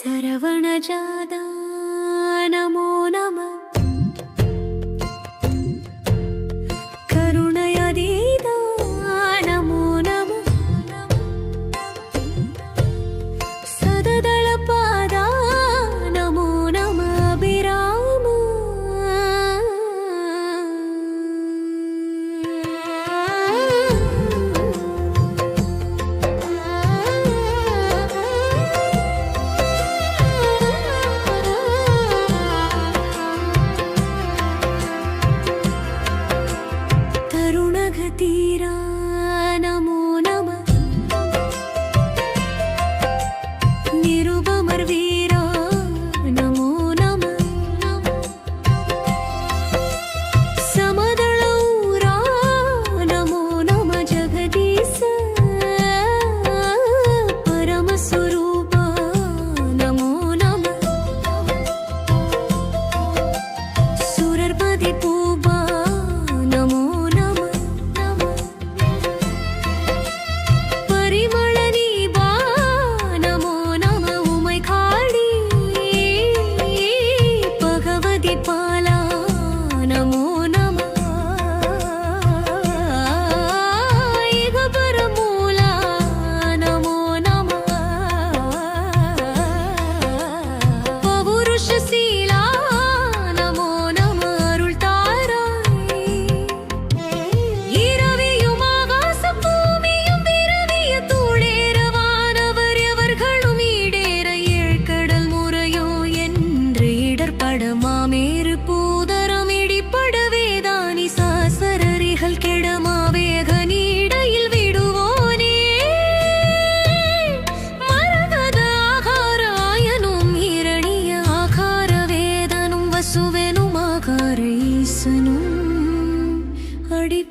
सरवणजादा नमो नमः करुणयादीदा नमो नमः सददलपादा नमो नमः अभिराम तीरा नमो नमः निरुपमर्वीरा नमो नमः समदलौरा नमो नमः जगदीश परमस्वरूप नमो नमः सुरर्पति पूबा नमो पाला नमो नमः परमूला नमो नमः पौरुषशीला नमो नमः अरुள்தாராய் இரவியும் ஆகாசம் பூமியும் விரவிய தூளேறவானவர் எவர்களும் ஈடேற ஏழ்கடல் முறையோ என்று இடர்படமாமேறு பூதரம் இடிப்படவேதானி சாசரரிகள் கெடமாவேக நீடையில் விடுவோனே மரகத ஆகாராயனும் இரணிய ஆகார வேதனும் வசுவெனும் ஆகார ஈசனும் அடி